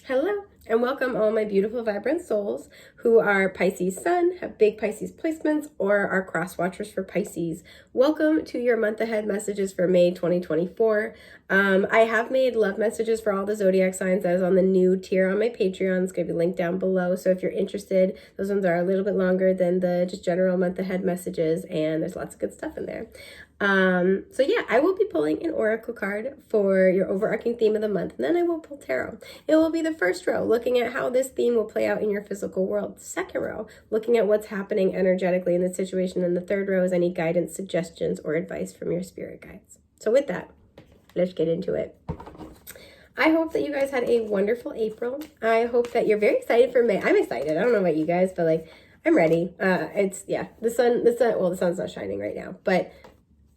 Hello and welcome all my beautiful vibrant souls who are Pisces Sun, have big Pisces placements, or are cross watchers for Pisces. Welcome to your month ahead messages for May 2024. I have made love messages for all the zodiac signs. That is on the new tier on my Patreon. It's going to be linked down below. So if you're interested, those ones are a little bit longer than the just general month ahead messages, and there's lots of good stuff in there. So yeah, I will be pulling an oracle card for your overarching theme of the month, and then I will pull tarot. It will be the first row, looking at how this theme will play out in your physical world. The second row, looking at what's happening energetically in the situation. And the third row is any guidance, suggestions, or advice from your spirit guides. So with that, let's get into it. I hope that you guys had a wonderful April. I hope that you're very excited for May. I'm excited. I don't know about you guys, but like, I'm ready. The sun's not shining right now, but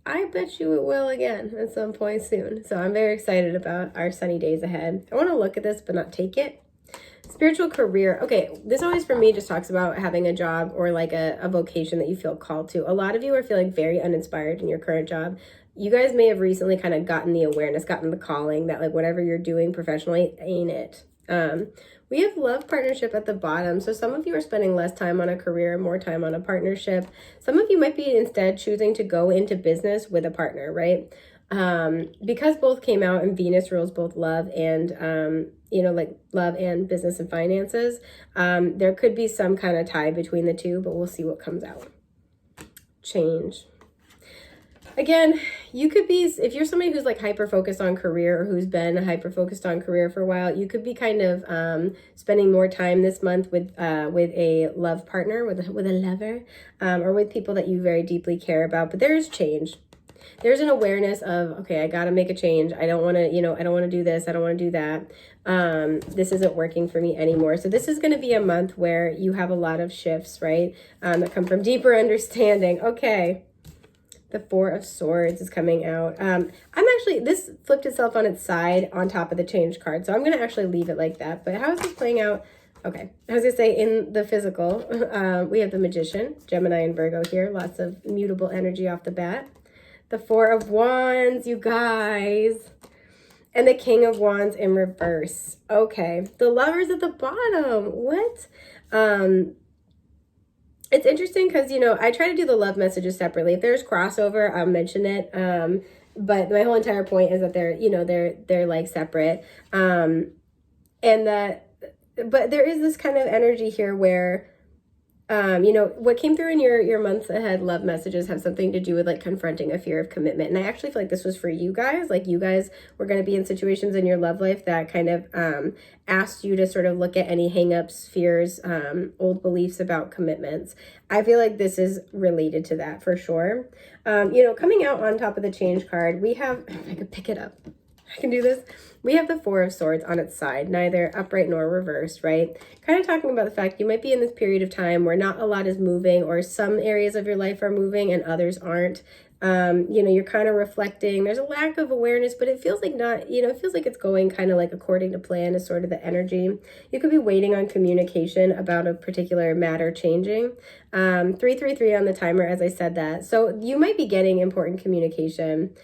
I bet you it will again at some point soon. So I'm very excited about our sunny days ahead. I want to look at this, but not take it. Spiritual career. Okay, this always for me just talks about having a job or like a vocation that you feel called to. A lot of you are feeling very uninspired in your current job. You guys may have recently kind of gotten the awareness, gotten the calling that like whatever you're doing professionally ain't it. We have love partnership at the bottom. So some of you are spending less time on a career, more time on a partnership. Some of you might be instead choosing to go into business with a partner, right? Because both came out and Venus rules both love and, like love and business and finances. There could be some kind of tie between the two, but we'll see what comes out. Change. Again, you could be, if you're somebody who's like hyper-focused on career or who's been hyper-focused on career for a while, you could be kind of spending more time this month with a love partner, with a lover, or with people that you very deeply care about. But there's change. There's an awareness of, okay, I got to make a change. I don't want to, I don't want to do this. I don't want to do that. This isn't working for me anymore. So this is going to be a month where you have a lot of shifts, right? That come from deeper understanding. Okay. The Four of Swords is coming out. This flipped itself on its side on top of the change card. So I'm going to actually leave it like that. But how is this playing out? Okay. I was going to say in the physical, we have the Magician, Gemini and Virgo here. Lots of mutable energy off the bat. The Four of Wands, you guys. And the King of Wands in reverse. Okay. The Lovers at the bottom. What? It's interesting because, I try to do the love messages separately. If there's crossover, I'll mention it. But my whole entire point is that they're like separate. But there is this kind of energy here where, what came through in your month ahead love messages have something to do with like confronting a fear of commitment. And I actually feel like this was for you guys. Like you guys were going to be in situations in your love life that kind of asked you to sort of look at any hangups, fears, old beliefs about commitments. I feel like this is related to that for sure. Coming out on top of the change card, we have, if I could pick it up, I can do this. We have the Four of Swords on its side, neither upright nor reversed, right? Kind of talking about the fact you might be in this period of time where not a lot is moving, or some areas of your life are moving and others aren't. You're kind of reflecting. There's a lack of awareness, but it feels like it feels like it's going kind of like according to plan is sort of the energy. You could be waiting on communication about a particular matter changing. 333 on the timer, as I said that. So you might be getting important communication.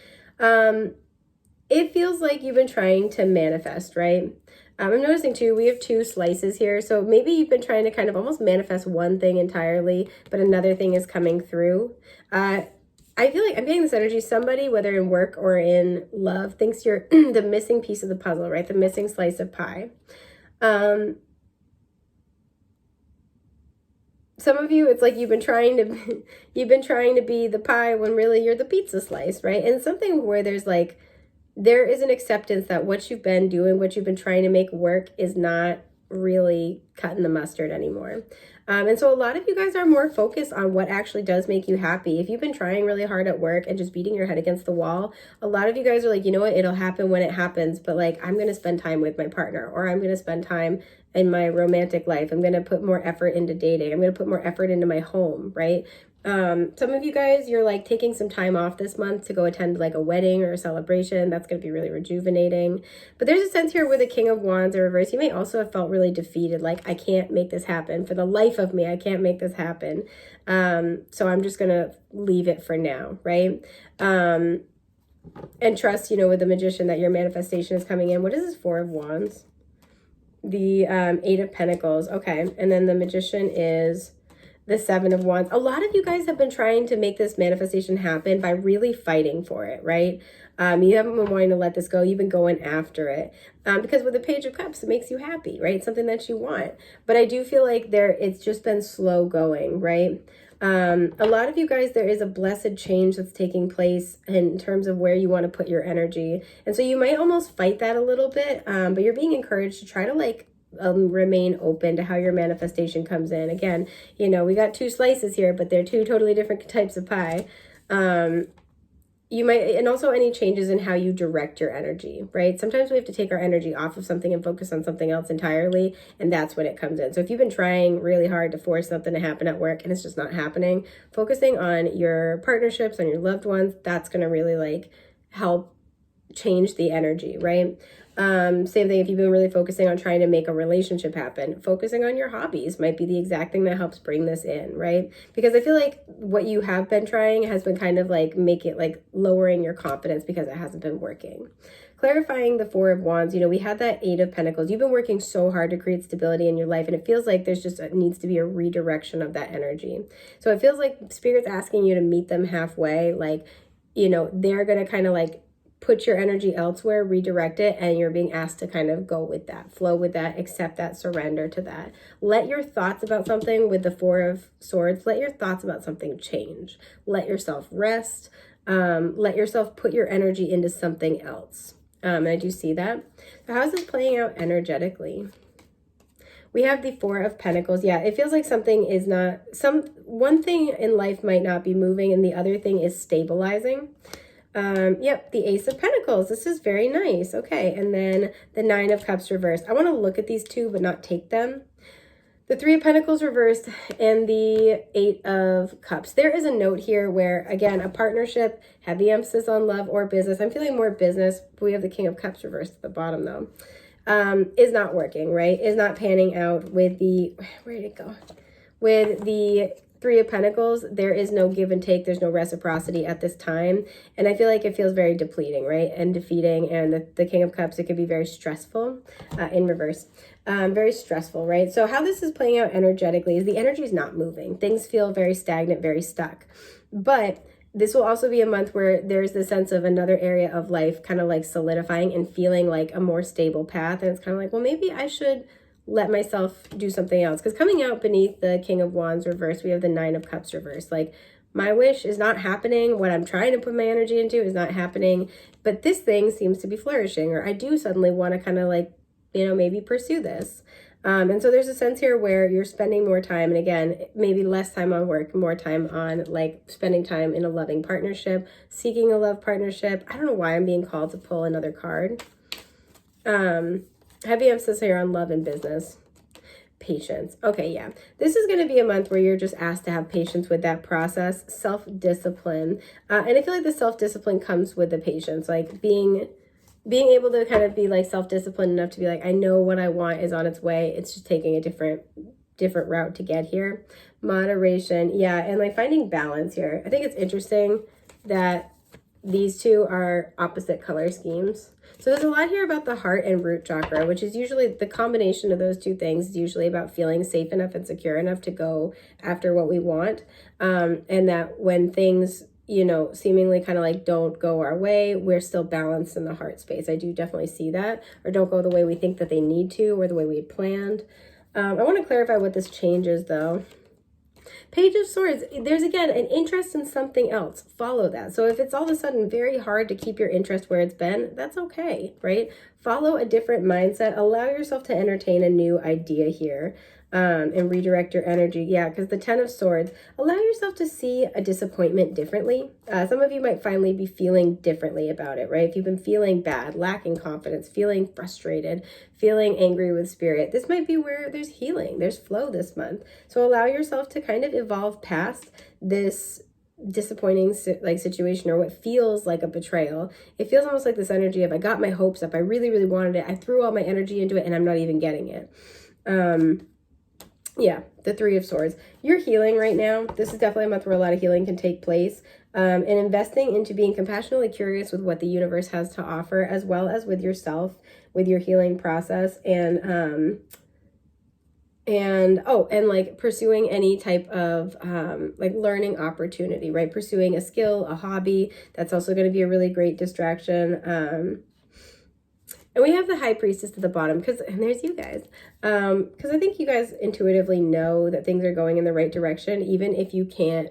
It feels like you've been trying to manifest, right? I'm noticing too, we have two slices here. So maybe you've been trying to kind of almost manifest one thing entirely, but another thing is coming through. I feel like I'm getting this energy. Somebody, whether in work or in love, thinks you're the missing piece of the puzzle, right? The missing slice of pie. Some of you, it's like you've been trying to be the pie when really you're the pizza slice, right? And something where there is an acceptance that what you've been doing, what you've been trying to make work is not really cutting the mustard anymore. And so a lot of you guys are more focused on what actually does make you happy. If you've been trying really hard at work and just beating your head against the wall, a lot of you guys are like, you know what, it'll happen when it happens. But like, I'm going to spend time with my partner, or I'm going to spend time in my romantic life. I'm going to put more effort into dating. I'm going to put more effort into my home, right? Some of you guys, you're like taking some time off this month to go attend like a wedding or a celebration. That's going to be really rejuvenating. But there's a sense here with the King of Wands in reverse. You may also have felt really defeated. Like, I can't make this happen. For the life of me, I can't make this happen. So I'm just going to leave it for now, right? And trust, with the Magician that your manifestation is coming in. What is this Four of Wands? the Eight of Pentacles. Okay, and then the Magician is the Seven of Wands. A lot of you guys have been trying to make this manifestation happen by really fighting for it, right? You haven't been wanting to let this go. You've been going after it. Because with the Page of Cups, it makes you happy, right? It's something that you want. But I do feel like it's just been slow going, right? A lot of you guys, there is a blessed change that's taking place in terms of where you want to put your energy. And so you might almost fight that a little bit, but you're being encouraged to try to remain open to how your manifestation comes in. Again, we got two slices here, but they're two totally different types of pie. You might, and also any changes in how you direct your energy, right? Sometimes we have to take our energy off of something and focus on something else entirely, and that's when it comes in. So if you've been trying really hard to force something to happen at work and it's just not happening, focusing on your partnerships, on your loved ones, that's going to really help change the energy, right? Same thing if you've been really focusing on trying to make a relationship happen. Focusing on your hobbies might be the exact thing that helps bring this in, right? Because I feel like what you have been trying has been kind of make it lowering your confidence because it hasn't been working. Clarifying the Four of Wands, we had that Eight of Pentacles. You've been working so hard to create stability in your life, and it feels like there's just needs to be a redirection of that energy. So it feels like Spirit's asking you to meet them halfway. They're going to kind of put your energy elsewhere, redirect it, and you're being asked to kind of go with that, flow with that, accept that, surrender to that. Let your thoughts about something with the Four of Swords, let your thoughts about something change. Let yourself rest. Let yourself put your energy into something else. And I do see that. So how is this playing out energetically? We have the Four of Pentacles. Yeah, it feels like something is one thing in life might not be moving and the other thing is stabilizing. Yep, the Ace of Pentacles. This is very nice. Okay, and then the Nine of Cups reversed. I want to look at these two but not take them. The Three of Pentacles reversed and the Eight of Cups. There is a note here where, again, a partnership, heavy emphasis on love or business. I'm feeling more business. We have the King of Cups reversed at the bottom though. Is not working, right? Is not panning out with the, where did it go? With the Three of Pentacles, there is no give and take. There's no reciprocity at this time. And I feel like it feels very depleting, right? And defeating. And the King of Cups, it could be very stressful in reverse. Very stressful, right? So how this is playing out energetically is the energy is not moving. Things feel very stagnant, very stuck. But this will also be a month where there's the sense of another area of life kind of solidifying and feeling like a more stable path. And it's kind of well, maybe I should let myself do something else. Because coming out beneath the King of Wands reverse, we have the Nine of Cups reverse. My wish is not happening. What I'm trying to put my energy into is not happening. But this thing seems to be flourishing. Or I do suddenly want to kind of maybe pursue this. And so there's a sense here where you're spending more time. And again, maybe less time on work, more time on spending time in a loving partnership, seeking a love partnership. I don't know why I'm being called to pull another card. Heavy emphasis here on love and business. Patience. Okay, yeah. This is going to be a month where you're just asked to have patience with that process. Self-discipline. And I feel like the self-discipline comes with the patience. Being able to kind of be self-disciplined enough to be I know what I want is on its way. It's just taking a different route to get here. Moderation. Yeah, and finding balance here. I think it's interesting that these two are opposite color schemes. So there's a lot here about the heart and root chakra, which is usually the combination of those two things is usually about feeling safe enough and secure enough to go after what we want. And that when things, seemingly kind of don't go our way, we're still balanced in the heart space. I do definitely see that, or don't go the way we think that they need to, or the way we had planned. I want to clarify what this change is though. Page of Swords, there's again an interest in something else. Follow that. So if it's all of a sudden very hard to keep your interest where it's been, that's okay, right? Follow a different mindset. Allow yourself to entertain a new idea here. And redirect your energy. Yeah, because the Ten of Swords, allow yourself to see a disappointment differently. Some of you might finally be feeling differently about it, right? If you've been feeling bad, lacking confidence, feeling frustrated, feeling angry with spirit, this might be where there's healing, there's flow this month. So allow yourself to kind of evolve past this disappointing situation or what feels like a betrayal. It feels almost like this energy of I got my hopes up, I really, really wanted it, I threw all my energy into it, and I'm not even getting it. Yeah, the Three of Swords. You're healing right now. This is definitely a month where a lot of healing can take place. and investing into being compassionately curious with what the universe has to offer, as well as with yourself, with your healing process, and like pursuing any type of like learning opportunity, right? Pursuing a skill, a hobby. That's also going to be a really great distraction. And we have the High Priestess at the bottom, and there's you guys. Because I think you guys intuitively know that things are going in the right direction, even if you can't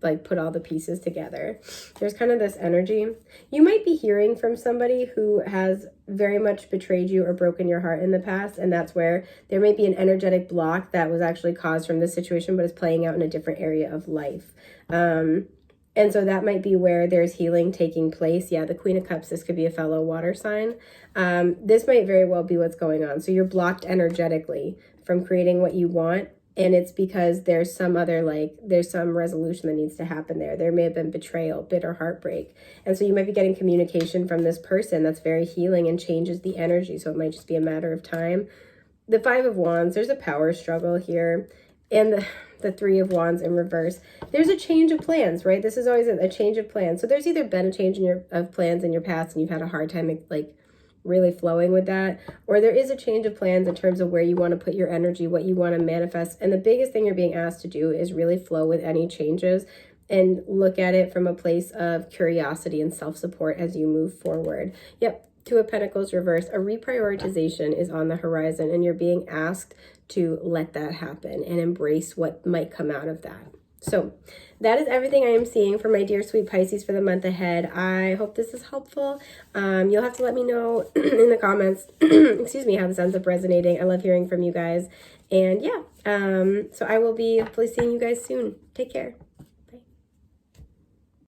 like put all the pieces together. There's kind of this energy. You might be hearing from somebody who has very much betrayed you or broken your heart in the past, and that's where there may be an energetic block that was actually caused from this situation, but is playing out in a different area of life. And so that might be where there's healing taking place. Yeah, the Queen of Cups, this could be a fellow water sign. This might very well be what's going on. So you're blocked energetically from creating what you want. And it's because there's some other, like, there's some resolution that needs to happen there. There may have been betrayal, bitter heartbreak. And so you might be getting communication from this person that's very healing and changes the energy. So it might just be a matter of time. The Five of Wands, there's a power struggle here. And the Three of Wands in reverse. There's a change of plans, right? This is always a change of plans. So there's either been a change of plans in your past and you've had a hard time, like, really flowing with that, or there is a change of plans in terms of where you want to put your energy, what you want to manifest. And the biggest thing you're being asked to do is really flow with any changes and look at it from a place of curiosity and self-support as you move forward. Yep, Two of Pentacles reverse. A reprioritization is on the horizon, and you're being asked to let that happen and embrace what might come out of that. So that is everything I am seeing for my dear sweet Pisces for the month ahead. I hope this is helpful. You'll have to let me know in the comments, excuse me, how this ends up resonating. I love hearing from you guys. And yeah, so I will be hopefully seeing you guys soon. Take care.